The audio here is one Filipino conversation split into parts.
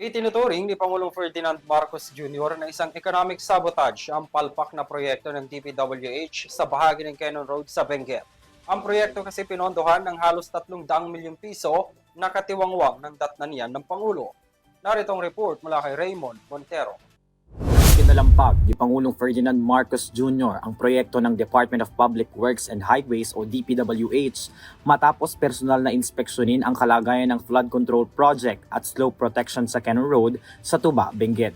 Itinuturing ni Pangulong Ferdinand Marcos Jr. na isang economic sabotage ang palpak na proyekto ng DPWH sa bahagi ng Cannon Road sa Benguet. Ang proyekto kasi pinondohan ng halos 300 milyong piso na katiwangwang ng datnanian ng Pangulo. Narito ang report mula kay Raymond Montero. Pinalampag ni Pangulong Ferdinand Marcos Jr. ang proyekto ng Department of Public Works and Highways o DPWH matapos personal na inspeksyonin ang kalagayan ng flood control project at slope protection sa Cannon Road sa Tuba, Benguet.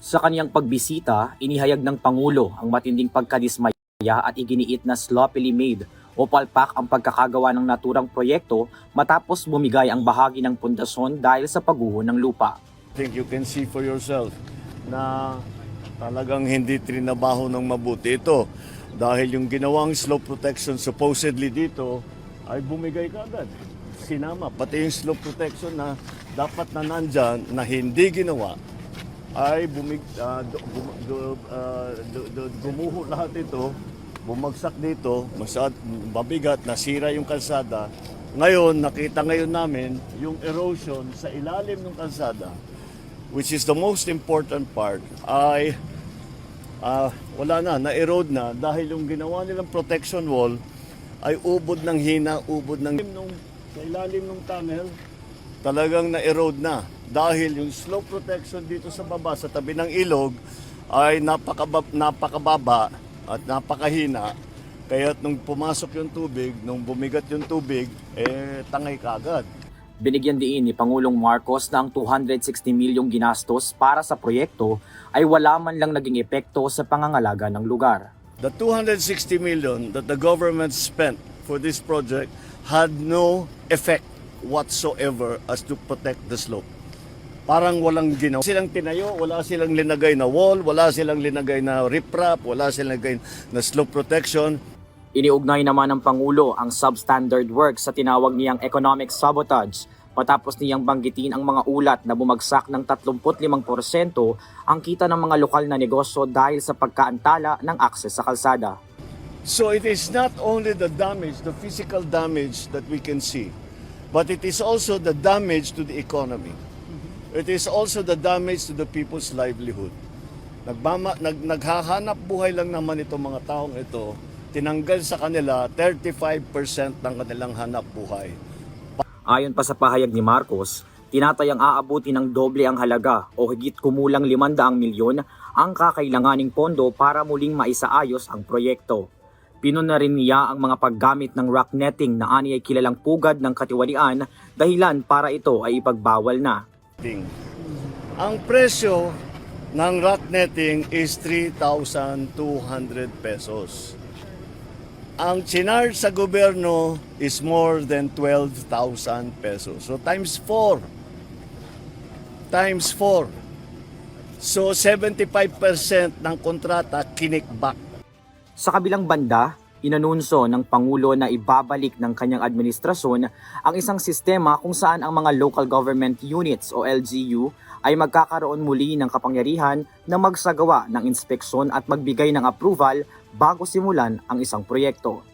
Sa kaniyang pagbisita, inihayag ng Pangulo ang matinding pagkadismaya at iginiit na sloppily made o palpak ang pagkakagawa ng naturang proyekto matapos bumigay ang bahagi ng pundasyon dahil sa pagguho ng lupa. I think you can see for yourself na talagang hindi trinabaho ng mabuti ito dahil yung ginawang slope protection supposedly dito ay bumigay kaagad. Sinama, pati yung slope protection na dapat na nandyan na hindi ginawa ay gumuho lahat ito, bumagsak dito, mabigat, nasira yung kalsada. Ngayon, nakita ngayon namin yung erosion sa ilalim ng kalsada, which is the most important part, ay wala na-erode na dahil yung ginawa nilang protection wall ay ubod ng hina, sa ilalim ng tunnel, talagang na-erode na. Dahil yung slope protection dito sa baba, sa tabi ng ilog, ay napakababa at napakahina. Kaya nung pumasok yung tubig, nung bumigat yung tubig, tangay kaagad. Binigyan diin ni Pangulong Marcos na ang 260 milyong ginastos para sa proyekto ay wala man lang naging epekto sa pangangalaga ng lugar. The 260 million that the government spent for this project had no effect whatsoever as to protect the slope. Parang walang ginawa. Silang tinayo, wala silang linagay na wall, wala silang linagay na riprap, wala silang linagay na slope protection. Iniugnay naman ng Pangulo ang substandard work sa tinawag niyang economic sabotage matapos niyang banggitin ang mga ulat na bumagsak ng 35% ang kita ng mga lokal na negosyo dahil sa pagkaantala ng akses sa kalsada. So it is not only the damage, the physical damage that we can see, but it is also the damage to the economy. It is also the damage to the people's livelihood. Naghahanap buhay lang naman itong mga taong ito. Tinanggal sa kanila 35% ng kanilang hanap buhay. Ayon pa sa pahayag ni Marcos, tinatayang aabuti ng doble ang halaga o higit kumulang 500 milyon ang kakailanganing pondo para muling maisaayos ang proyekto. Pinuna rin niya ang mga paggamit ng rock netting na ani ay kilalang pugad ng katiwalian dahilan para ito ay ipagbawal na. Ang presyo ng rock netting is 3,200 pesos. Ang chinarge sa gobyerno is more than 12,000 pesos. So times 4. Times 4. So 75% ng kontrata kinikback. Sa kabilang banda, inanunso ng Pangulo na ibabalik ng kanyang administrasyon ang isang sistema kung saan ang mga local government units o LGU ay magkakaroon muli ng kapangyarihan na magsagawa ng inspeksyon at magbigay ng approval bago simulan ang isang proyekto.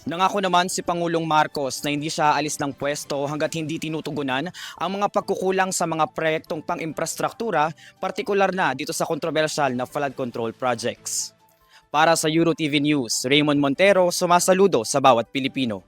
Nangako naman si Pangulong Marcos na hindi siya alis ng pwesto hanggat hindi tinutugunan ang mga pagkukulang sa mga proyektong pang-infrastruktura, partikular na dito sa kontrobersyal na flood control projects. Para sa EuroTV News, Raymond Montero, sumasaludo sa bawat Pilipino.